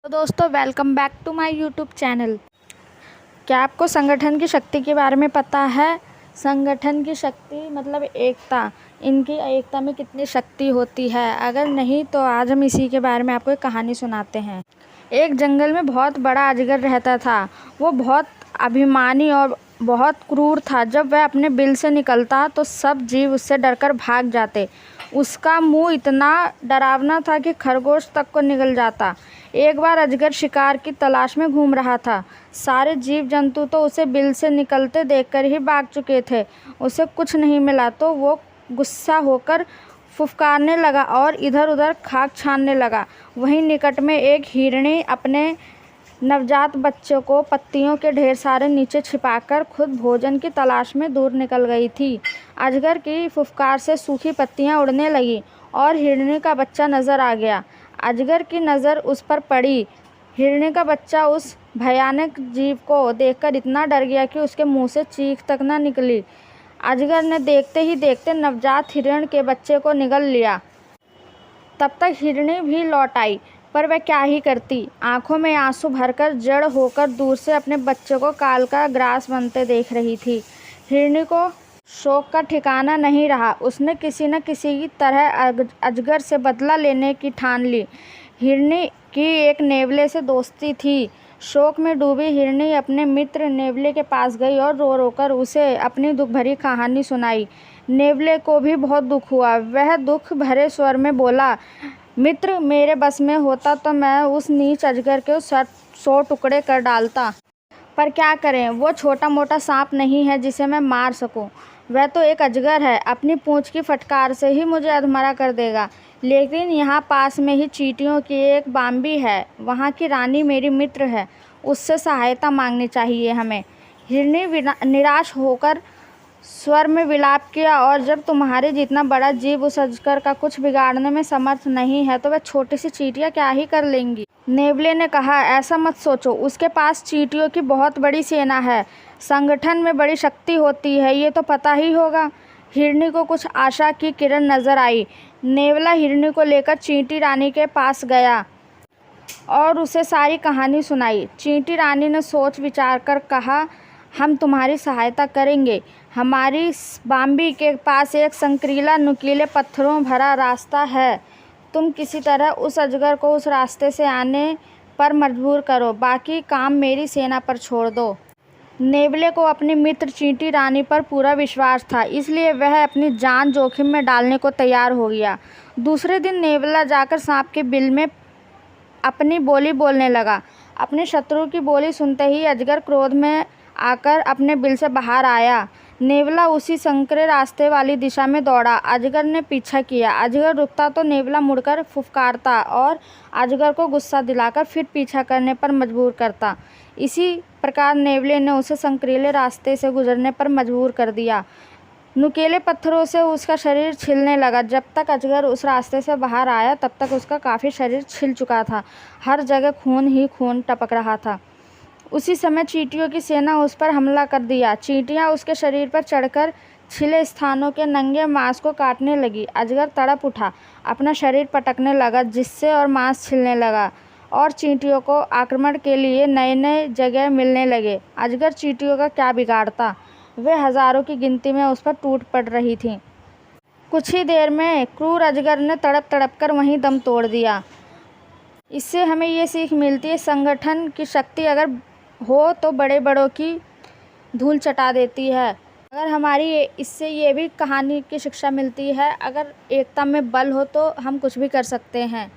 तो दोस्तों welcome back to my YouTube channel. क्या आपको संगठन की शक्ति के बारे में पता है? संगठन की शक्ति मतलब एकता। इनकी एकता में कितनी शक्ति होती है, अगर नहीं तो आज हम इसी के बारे में आपको एक कहानी सुनाते हैं। एक जंगल में बहुत बड़ा अजगर रहता था। वो बहुत अभिमानी और बहुत क्रूर था। जब वह अपने बिल से निकलता तो सब जीव उससे डरकर भाग जाते। उसका मुंह इतना डरावना था कि खरगोश तक को निगल जाता। एक बार अजगर शिकार की तलाश में घूम रहा था। सारे जीव जंतु तो उसे बिल से निकलते देखकर ही भाग चुके थे। उसे कुछ नहीं मिला तो वो गुस्सा होकर फुफकारने लगा और इधर उधर खाक छानने लगा। वहीं निकट में एक हिरनी अपने नवजात बच्चों को पत्तियों के ढेर सारे नीचे छिपाकर खुद भोजन की तलाश में दूर निकल गई थी। अजगर की फुफकार से सूखी पत्तियां उड़ने लगीं और हिरनी का बच्चा नजर आ गया। अजगर की नज़र उस पर पड़ी। हिरनी का बच्चा उस भयानक जीव को देखकर इतना डर गया कि उसके मुंह से चीख तक न निकली। अजगर ने देखते ही देखते नवजात हिरण के बच्चे को निगल लिया। तब तक हिरनी भी लौट आई, पर वह क्या ही करती। आंखों में आंसू भरकर जड़ होकर दूर से अपने बच्चे को काल का ग्रास बनते देख रही थी। हिरनी को शोक का ठिकाना नहीं रहा। उसने किसी न किसी तरह अजगर से बदला लेने की ठान ली। हिरनी की एक नेवले से दोस्ती थी। शोक में डूबी हिरनी अपने मित्र नेवले के पास गई और रो रो कर उसे अपनी दुख भरी कहानी सुनाई। नेवले को भी बहुत दुख हुआ। वह दुख भरे स्वर में बोला, मित्र, मेरे बस में होता तो मैं उस नीच अजगर के 100 टुकड़े कर डालता, पर क्या करें, वो छोटा मोटा सांप नहीं है जिसे मैं मार सकूं। वह तो एक अजगर है, अपनी पूंछ की फटकार से ही मुझे अधमरा कर देगा। लेकिन यहाँ पास में ही चींटियों की एक बाम्बी है, वहाँ की रानी मेरी मित्र है, उससे सहायता मांगनी चाहिए हमें। हिरनी निराश होकर स्वर में विलाप किया, और जब तुम्हारे जितना बड़ा जीव उस अजगर का कुछ बिगाड़ने में समर्थ नहीं है तो वह छोटी सी चींटियाँ क्या ही कर लेंगी। नेवले ने कहा, ऐसा मत सोचो, उसके पास चींटियों की बहुत बड़ी सेना है। संगठन में बड़ी शक्ति होती है, ये तो पता ही होगा। हिरनी को कुछ आशा की किरण नजर आई। नेवला हिरनी को लेकर चींटी रानी के पास गया और उसे सारी कहानी सुनाई। चींटी रानी ने सोच विचार कर कहा, हम तुम्हारी सहायता करेंगे। हमारी बाम्बी के पास एक संकीला नुकीले पत्थरों भरा रास्ता है। तुम किसी तरह उस अजगर को उस रास्ते से आने पर मजबूर करो, बाकी काम मेरी सेना पर छोड़ दो। नेवले को अपनी मित्र चींटी रानी पर पूरा विश्वास था, इसलिए वह अपनी जान जोखिम में डालने को तैयार हो गया। दूसरे दिन नेवला जाकर सांप के बिल में अपनी बोली बोलने लगा। अपने शत्रु की बोली सुनते ही अजगर क्रोध में आकर अपने बिल से बाहर आया। नेवला उसी संकरे रास्ते वाली दिशा में दौड़ा। अजगर ने पीछा किया। अजगर रुकता तो नेवला मुड़कर फुफकारता और अजगर को गुस्सा दिलाकर फिर पीछा करने पर मजबूर करता। इसी प्रकार नेवले ने उसे संकरीले रास्ते से गुजरने पर मजबूर कर दिया। नुकीले पत्थरों से उसका शरीर छिलने लगा। जब तक अजगर उस रास्ते से बाहर आया तब तक उसका काफ़ी शरीर छिल चुका था। हर जगह खून ही खून टपक रहा था। उसी समय चींटियों की सेना उस पर हमला कर दिया। चींटियां उसके शरीर पर चढ़कर छिले स्थानों के नंगे मांस को काटने लगी। अजगर तड़प उठा, अपना शरीर पटकने लगा, जिससे और मांस छिलने लगा और चींटियों को आक्रमण के लिए नए नए जगह मिलने लगे। अजगर चींटियों का क्या बिगाड़ता, वे हजारों की गिनती में उस पर टूट पड़ रही थीं। कुछ ही देर में क्रूर अजगर ने तड़प तड़प कर वहीं दम तोड़ दिया। इससे हमें ये सीख मिलती है, संगठन की शक्ति अगर हो तो बड़े बड़ों की धूल चटा देती है। अगर हमारी इससे ये भी कहानी की शिक्षा मिलती है, अगर एकता में बल हो तो हम कुछ भी कर सकते हैं।